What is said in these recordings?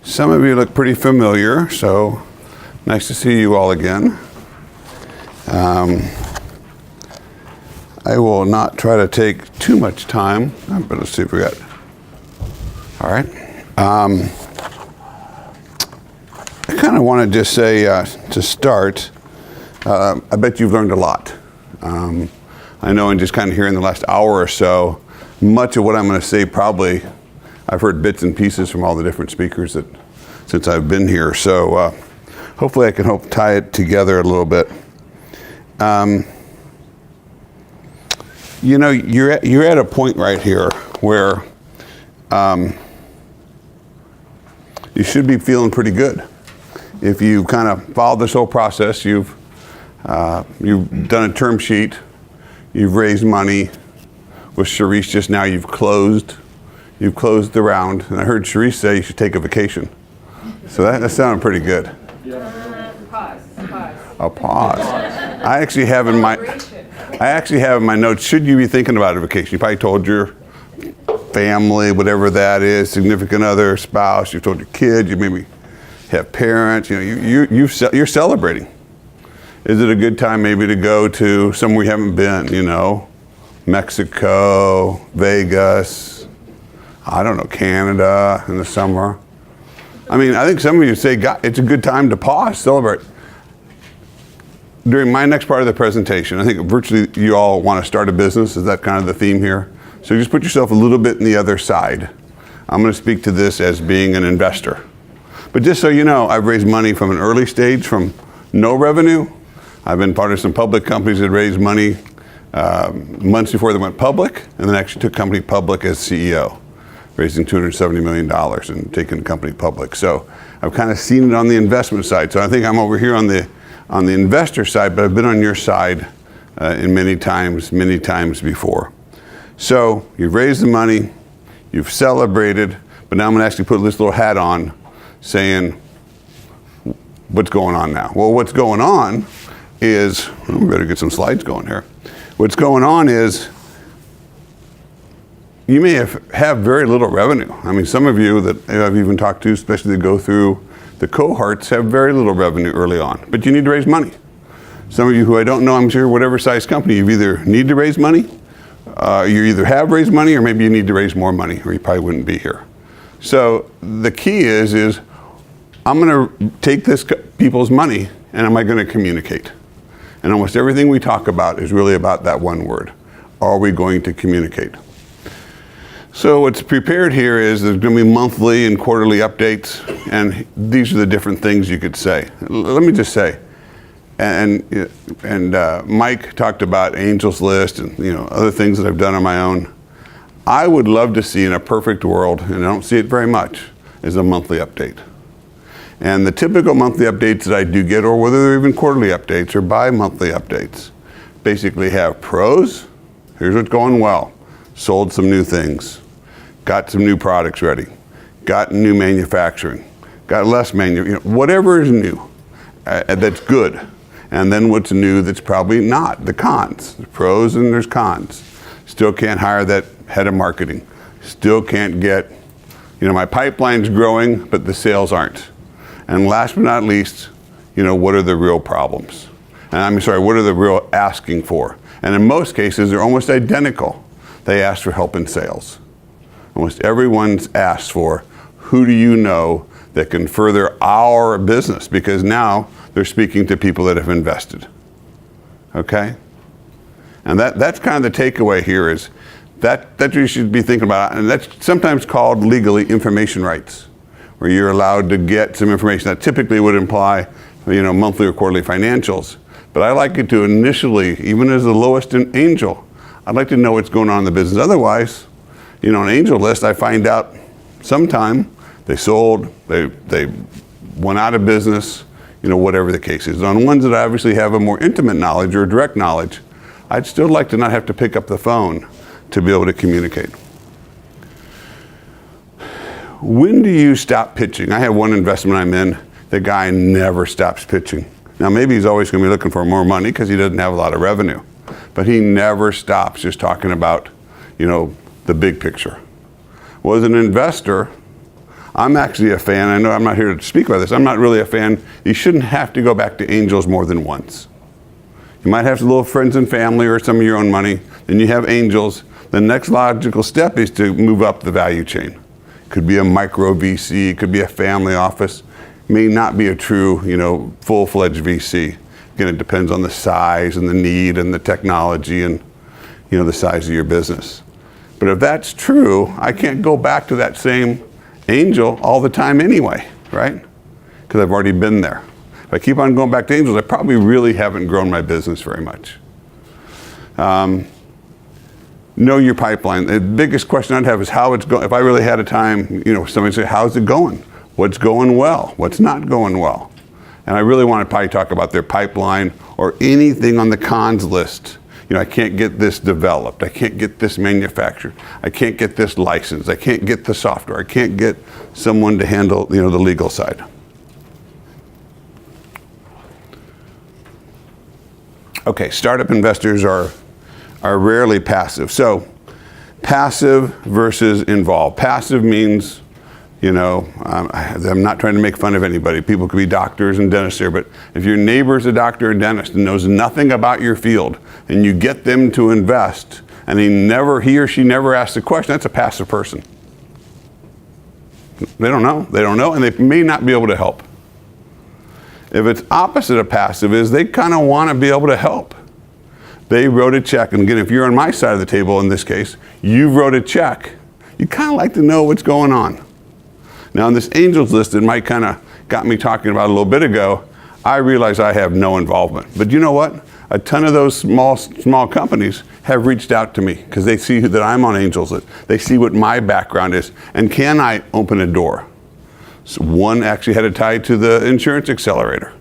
Some of you look pretty familiar, so nice to see you all again. I will not try to take too much time, but let's see if we got. All right. I kind of want to just say to start, I bet you've learned a lot. I know in just kind of here in the last hour or so, much of what I'm going to say probably I've heard bits and pieces from all the different speakers since I've been here. So hopefully I can tie it together a little bit. You know, you're at a point right here where you should be feeling pretty good. If you kind of followed this whole process, you've done a term sheet, you've raised money. With Sharice just now, you've closed the round, and I heard Sharice say you should take a vacation. So that sounded pretty good. Pause. A pause. I actually have in my notes, should you be thinking about a vacation? You probably told your family, whatever that is, significant other, spouse, you told your kids, you maybe have parents, you're celebrating. Is it a good time maybe to go to somewhere you haven't been, Mexico, Vegas, I don't know, Canada in the summer? I mean, I think some of you say, God, it's a good time to pause, celebrate. During my next part of the presentation, I think virtually you all want to start a business. Is that kind of the theme here? So just put yourself a little bit in the other side. I'm going to speak to this as being an investor. But just so you know, I've raised money from an early stage from no revenue. I've been part of some public companies that raised money months before they went public, and then actually took company public as CEO, raising $270 million and taking the company public. So I've kind of seen it on the investment side. So I think I'm over here on the investor side, but I've been on your side in many times before. So you've raised the money, you've celebrated, but now I'm going to actually put this little hat on saying, what's going on now? Well, what's going on is, we better get some slides going here. What's going on is you may have very little revenue. I mean, some of you that I've even talked to, especially that go through the cohorts, have very little revenue early on, but you need to raise money. Some of you who I don't know, I'm sure whatever size company, you either need to raise money, you either have raised money, or maybe you need to raise more money, or you probably wouldn't be here. So the key is I'm going to take this people's money, and am I going to communicate? And almost everything we talk about is really about that one word. Are we going to communicate? So what's prepared here is there's going to be monthly and quarterly updates, and these are the different things you could say. Let me just say, and Mike talked about Angels List and other things that I've done on my own. I would love to see in a perfect world, and I don't see it very much, is a monthly update. And the typical monthly updates that I do get, or whether they're even quarterly updates or bi-monthly updates, basically have pros. Here's what's going well. Sold some new things. Got some new products ready. Got new manufacturing. Got less whatever is new, that's good. And then what's new that's probably not. The cons. There's pros and there's cons. Still can't hire that head of marketing. Still can't get, my pipeline's growing, but the sales aren't. And last but not least, what are the real problems? And what are the real asking for? And in most cases, they're almost identical. They ask for help in sales. Almost everyone's asked for, who do you know that can further our business? Because now they're speaking to people that have invested. Okay? And that's kind of the takeaway here is that you should be thinking about. And that's sometimes called legally information rights, where you're allowed to get some information that typically would imply, monthly or quarterly financials. But I like it to initially, even as the lowest angel, I'd like to know what's going on in the business. Otherwise, an angel list, I find out sometime they sold, they went out of business, whatever the case is. On ones that I obviously have a more intimate knowledge or direct knowledge, I'd still like to not have to pick up the phone to be able to communicate. When do you stop pitching? I have one investment I'm in. The guy never stops pitching. Now maybe he's always going to be looking for more money because he doesn't have a lot of revenue, but he never stops just talking about, the big picture. Well, as an investor, I'm actually a fan. I know I'm not here to speak about this. I'm not really a fan. You shouldn't have to go back to angels more than once. You might have little friends and family or some of your own money. Then you have angels. The next logical step is to move up the value chain. Could be a micro VC. It could be a family office. May not be a true, full-fledged VC. Again, it depends on the size and the need and the technology and, the size of your business. But if that's true, I can't go back to that same angel all the time anyway, right? Because I've already been there. If I keep on going back to angels, I probably really haven't grown my business very much. Know your pipeline. The biggest question I'd have is how it's going. If I really had a time, somebody say, how's it going? What's going well? What's not going well? And I really want to probably talk about their pipeline or anything on the cons list. I can't get this developed. I can't get this manufactured. I can't get this licensed. I can't get the software. I can't get someone to handle, the legal side. Okay, startup investors are rarely passive. So, passive versus involved. Passive means, I'm not trying to make fun of anybody. People could be doctors and dentists here, but if your neighbor's a doctor or dentist and knows nothing about your field, and you get them to invest, and he or she never asks a question, that's a passive person. They don't know, and they may not be able to help. If it's opposite of passive is they kind of want to be able to help. They wrote a check, and again, if you're on my side of the table in this case, you wrote a check. You kind of like to know what's going on. Now, on this angels list, it might kind of got me talking about a little bit ago. I realize I have no involvement, but you know what? A ton of those small companies have reached out to me because they see that I'm on angels. They see what my background is, and can I open a door? So one actually had a tie to the insurance accelerator.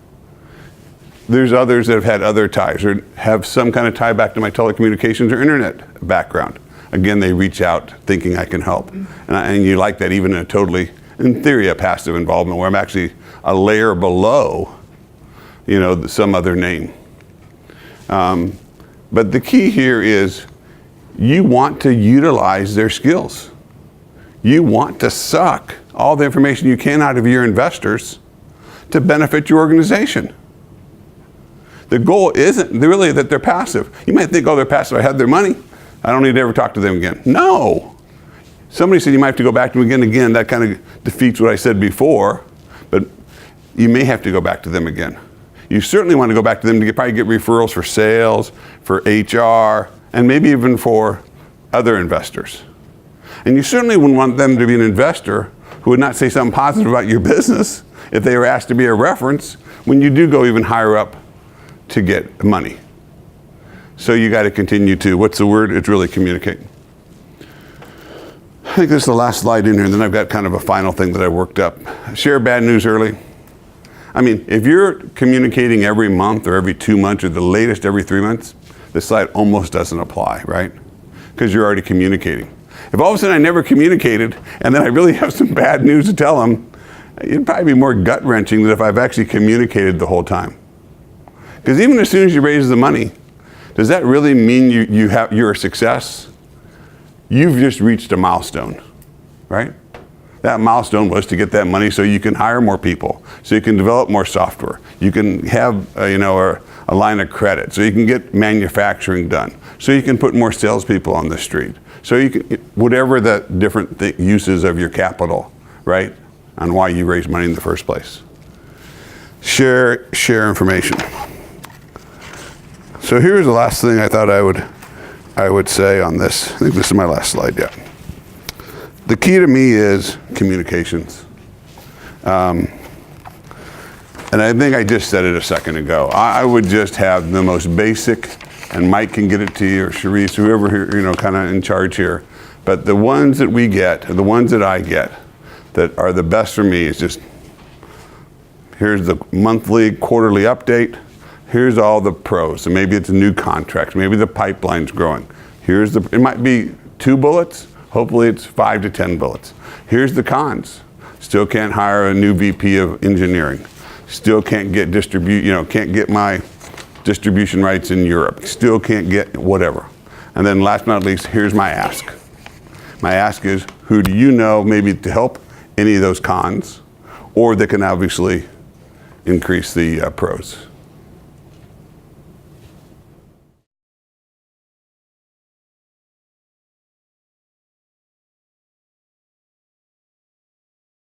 There's others that have had other ties or have some kind of tie back to my telecommunications or internet background. Again, they reach out thinking I can help. And you like that even in a totally, in theory, a passive involvement where I'm actually a layer below, some other name. But the key here is you want to utilize their skills. You want to suck all the information you can out of your investors to benefit your organization. The goal isn't really that they're passive. You might think, they're passive. I have their money. I don't need to ever talk to them again. No. Somebody said you might have to go back to them again and again. That kind of defeats what I said before, but you may have to go back to them again. You certainly want to go back to them to probably get referrals for sales, for HR, and maybe even for other investors. And you certainly wouldn't want them to be an investor who would not say something positive about your business if they were asked to be a reference when you do go even higher up to get money. So you got to continue to, what's the word? It's really communicate. I think this is the last slide in here, and then I've got kind of a final thing that I worked up. Share bad news early. I mean, if you're communicating every month or every 2 months or the latest every 3 months, this slide almost doesn't apply, right? Because you're already communicating. If all of a sudden I never communicated and then I really have some bad news to tell them, it'd probably be more gut-wrenching than if I've actually communicated the whole time. Because even as soon as you raise the money, does that really mean you're a success? You've just reached a milestone, right? That milestone was to get that money so you can hire more people, so you can develop more software, you can have a line of credit, so you can get manufacturing done, so you can put more salespeople on the street, so you can, whatever the different uses of your capital, right, on why you raise money in the first place. Share information. So here's the last thing I thought I would say on this. I think this is my last slide, yeah. The key to me is communications. And I think I just said it a second ago. I would just have the most basic, and Mike can get it to you, or Sharice, whoever here, kind of in charge here. But the ones that we get, the ones that I get, that are the best for me is just, here's the monthly, quarterly update. Here's all the pros. So maybe it's a new contract. Maybe the pipeline's growing. It might be 2 bullets. Hopefully it's 5 to 10 bullets. Here's the cons. Still can't hire a new VP of engineering. Still can't get can't get my distribution rights in Europe. Still can't get whatever. And then last but not least, here's my ask. My ask is, who do you know maybe to help any of those cons, or they can obviously increase the pros.